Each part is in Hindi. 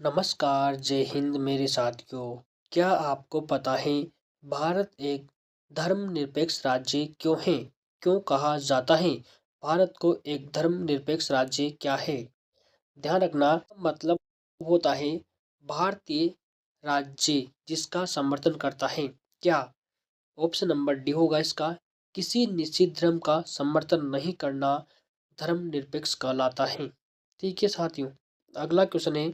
नमस्कार, जय हिंद मेरे साथियों। क्या आपको पता है भारत एक धर्मनिरपेक्ष राज्य क्यों है? क्यों कहा जाता है भारत को एक धर्मनिरपेक्ष राज्य क्या है? ध्यान रखना मतलब होता है भारतीय राज्य जिसका समर्थन करता है। क्या? ऑप्शन नंबर डी होगा इसका। किसी निश्चित धर्म का समर्थन नहीं करना धर्मनिरपेक्ष कहलाता है। ठीक है साथियों, अगला क्वेश्चन है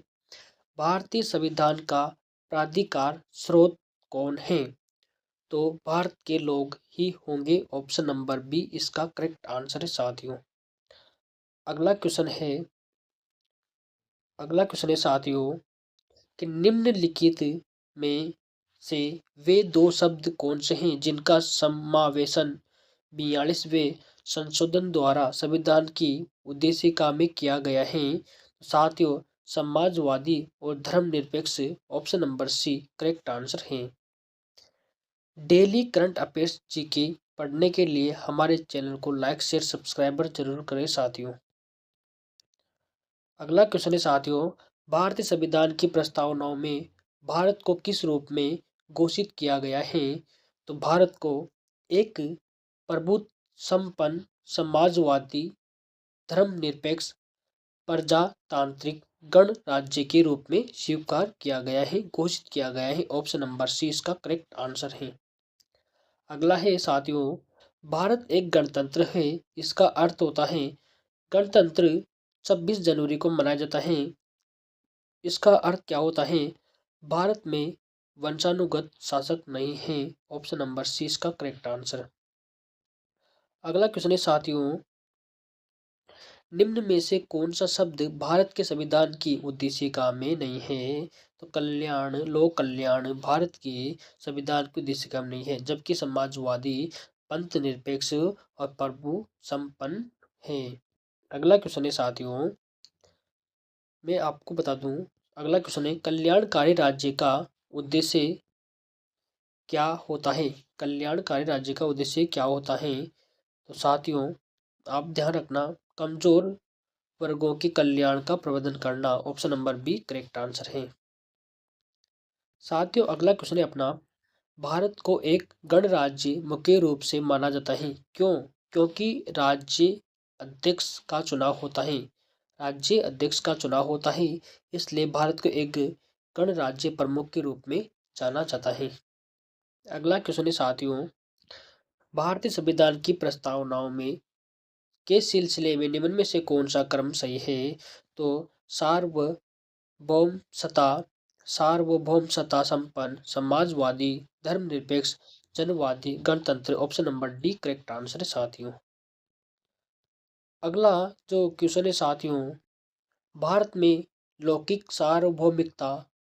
भारतीय संविधान का प्राधिकार स्रोत कौन है? तो भारत के लोग ही होंगे। ऑप्शन नंबर बी इसका करेक्ट आंसर है साथियों। अगला क्वेश्चन है अगला क्वेश्चन है साथियों कि निम्नलिखित में से वे दो शब्द कौन से हैं जिनका समावेशन 42वें संशोधन द्वारा संविधान की उद्देशिका में किया गया है। साथियों, समाजवादी और धर्मनिरपेक्ष option number C correct answer है। डेली करंट अफेयर्स जीके पढ़ने के लिए हमारे चैनल को लाइक शेयर सब्सक्राइबर जरूर करें साथियों। अगला क्वेश्चन है साथियों भारतीय संविधान की प्रस्तावनाओं में भारत को किस रूप में घोषित किया गया है? तो भारत को एक प्रभुत्व संपन्न समाजवादी धर्मनिरपेक्ष प्रजातांत्रिक गणराज्य के रूप में स्वीकार किया गया है, घोषित किया गया है। ऑप्शन नंबर सी इसका करेक्ट आंसर है। अगला है साथियों भारत एक गणतंत्र है। इसका अर्थ होता है गणतंत्र 26 जनवरी को मनाया जाता है। इसका अर्थ क्या होता है? भारत में वंशानुगत शासक नहीं है। ऑप्शन नंबर सी इसका करेक्ट आंसर। अगला क्वेश्चन है साथियों निम्न में से कौन सा शब्द भारत के संविधान की उद्देशिका में नहीं है? तो कल्याण, लोक कल्याण भारत के संविधान की उद्देशिका में नहीं है, जबकि समाजवादी, पंथ निरपेक्ष और प्रभु संपन्न है। अगला क्वेश्चन है साथियों मैं आपको बता दूं। अगला क्वेश्चन है कल्याणकारी राज्य का उद्देश्य क्या होता है? कल्याणकारी राज्य का उद्देश्य क्या होता है? तो साथियों आप ध्यान रखना कमजोर वर्गों के कल्याण का प्रबंधन करना। Option number B correct answer है। साथियों अगला क्वेश्चन है अपना भारत को एक गणराज्य मुख्य रूप से माना जाता है। क्यों? क्योंकि राज्य अध्यक्ष का चुनाव होता है, इसलिए भारत को एक गणराज्य प्रमुख के रूप में जाना जाता है। अगला क्वेश्चन है साथियों भारतीय संविधान की प्रस्तावनाओं में के सिलसिले में निम्न में से कौन सा क्रम सही है? तो सार्वभौमसत्ता सार्वभौमसत्ता संपन्न समाजवादी धर्मनिरपेक्ष जनवादी गणतंत्र। Option number D correct answer है साथियों। अगला जो क्वेश्चन है साथियों भारत में लौकिक सार्वभौमिकता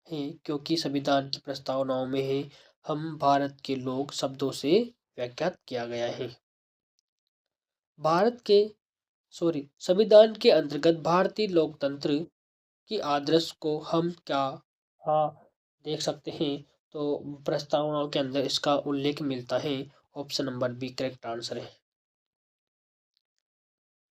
है क्योंकि संविधान की प्रस्तावनाओं में है हम भारत के लोग शब्दों से व्याख्यात किया गया है। भारत के संविधान के अंतर्गत भारतीय लोकतंत्र की आदर्श को हम क्या हाँ देख सकते हैं? तो प्रस्तावनाओं के अंदर इसका उल्लेख मिलता है। Option number B correct answer है।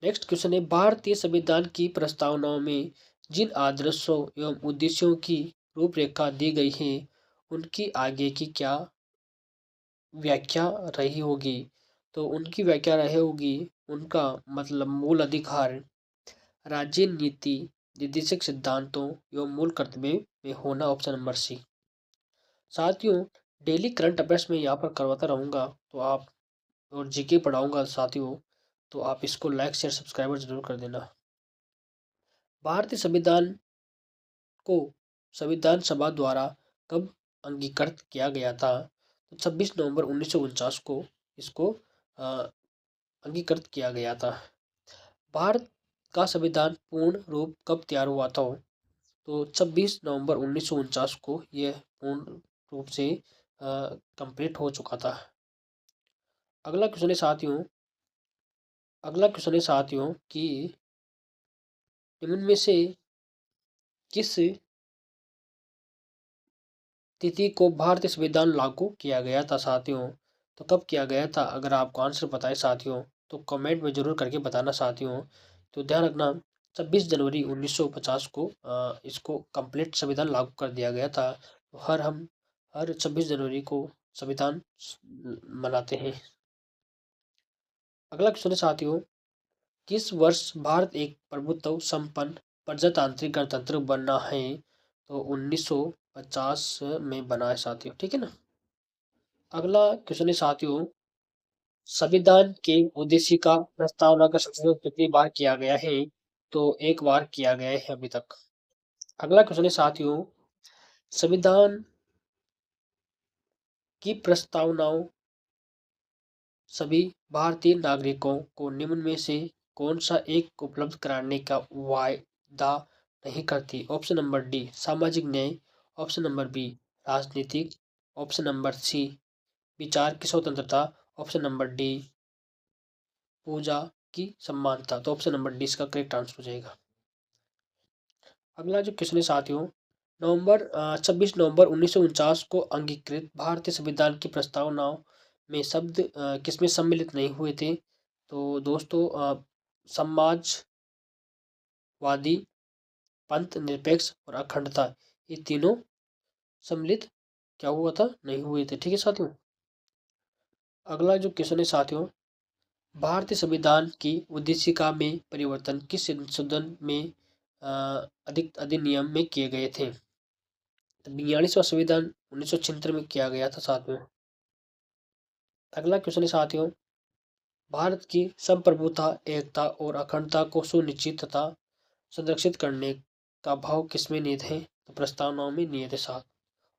नेक्स्ट क्वेश्चन है भारतीय संविधान की प्रस्तावनाओं में जिन आदर्शों एवं उद्देश्यों की रूपरेखा दी गई है उनकी आगे की क्या व्याख्या रही होगी? तो उनकी व्याख्या रही होगी उनका मतलब मूल अधिकार, राज्य नीति, निर्देशक सिद्धांतों एवं मूल कर्तव्य में होना। Option number C. साथियों डेली करंट अफेयर्स में यहाँ पर करवाता रहूँगा तो आप और जीके पढ़ाऊँगा साथियों, तो आप इसको लाइक शेयर सब्सक्राइबर जरूर कर देना। भारतीय संविधान को संविधान सभा द्वारा कब अंगीकृत किया गया था? तो 26 नवंबर 1949 को इसको अंगीकृत किया गया था। भारत का संविधान पूर्ण रूप कब तैयार हुआ था? तो 26 नवंबर 1949 को यह पूर्ण रूप से कंप्लीट हो चुका था। अगला क्वेश्चन है साथियों कि निम्न में से किस तिथि को भारतीय संविधान लागू किया गया था साथियों? तो कब किया गया था? अगर आपको आंसर पता है साथियों तो कमेंट में जरूर करके बताना साथियों। तो ध्यान रखना 26 जनवरी 1950 को इसको कंप्लीट संविधान लागू कर दिया गया था। तो हर 26 जनवरी को संविधान मनाते हैं। अगला क्वेश्चन है साथियों, किस वर्ष भारत एक प्रभुत्व संपन्न प्रजातांत्रिक गणतंत्र बना है? तो 1950 में बना है साथियों, ठीक है ना। अगला क्वेश्चन है साथियों, संविधान के उद्देश्य का प्रस्तावना का संशोधन कितनी बार किया गया है? तो एक बार किया गया है अभी तक। अगला क्वेश्चन है साथियों, संविधान की प्रस्तावनाओं सभी भारतीय नागरिकों को निम्न में से कौन सा एक उपलब्ध कराने का वायदा नहीं करती? ऑप्शन नंबर डी सामाजिक न्याय, ऑप्शन नंबर बी राजनीतिक, ऑप्शन नंबर सी विचार की स्वतंत्रता, ऑप्शन नंबर डी पूजा की समानता। तो ऑप्शन नंबर डी इसका करेक्ट आंसर हो जाएगा। अगला जो क्वेश्चन है साथियों, 26 नवंबर 1949 को अंगीकृत भारतीय संविधान की प्रस्तावनाओं में शब्द किसमें सम्मिलित नहीं हुए थे? तो दोस्तों समाजवादी, पंथ निरपेक्ष और अखंडता, ये तीनों सम्मिलित क्या हुआ था? नहीं हुए थे, ठीक है साथियों। अगला जो क्वेश्चन है साथियों, भारतीय संविधान की उद्देशिका में परिवर्तन किस संशोधन में अधिनियम में किए गए थे? 42वां संविधान 1976 में किया गया था साथियों। अगला क्वेश्चन है साथियों, भारत की संप्रभुता, एकता और अखंडता को सुनिश्चित तथा संरक्षित करने का भाव किसमें निहित है? तो प्रस्तावनाओं में निहित है साथ।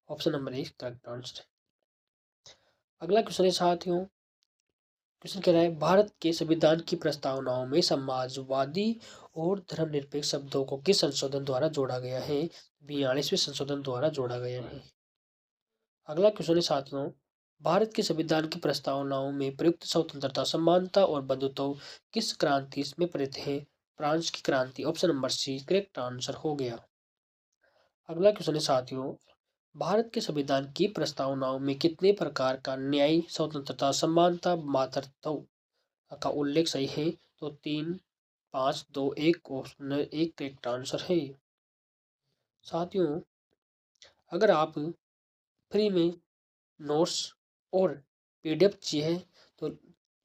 Option number A correct answer है। अगला क्वेश्चन है साथियों, क्वेश्चन कह रहा है भारत के संविधान की प्रस्तावनाओं में समाजवादी और धर्मनिरपेक्ष शब्दों को किस संशोधन द्वारा जोड़ा गया है? 42वें संशोधन द्वारा जोड़ा गया है। अगला क्वेश्चन है साथियों, भारत के संविधान की प्रस्तावनाओं में प्रयुक्त स्वतंत्रता, समानता और बंधुत्व किस क्रांति में प्रेरित है? फ्रांस की क्रांति, option number C correct answer हो गया। अगला क्वेश्चन है साथियों, भारत के संविधान की प्रस्तावनाओं में कितने प्रकार का न्याय, स्वतंत्रता, समानता, मातृत्व का उल्लेख सही है? तो 3, 5, 2, 1 ऑप्शन एक करेक्ट आंसर है। साथियों, अगर आप फ्री में नोट्स और पीडीएफ चाहिए तो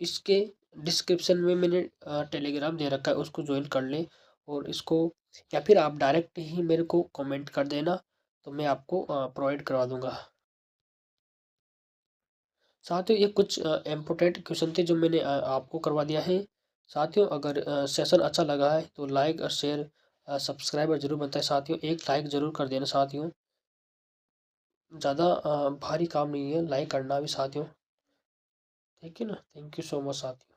इसके डिस्क्रिप्शन में मैंने टेलीग्राम दे रखा है, उसको ज्वाइन कर लें। और इसको या फिर आप डायरेक्ट ही मेरे को कमेंट कर देना, तो मैं आपको प्रोवाइड करवा दूंगा। साथियों, ये कुछ इम्पोर्टेंट क्वेश्चन थे जो मैंने आपको करवा दिया है। साथियों, अगर सेशन अच्छा लगा है तो लाइक और शेयर सब्सक्राइब जरूर बनता है साथियों, एक लाइक ज़रूर कर देना साथियों। ज़्यादा भारी काम नहीं है लाइक करना भी साथियों, ठीक है ना। थैंक यू सो मच साथियों।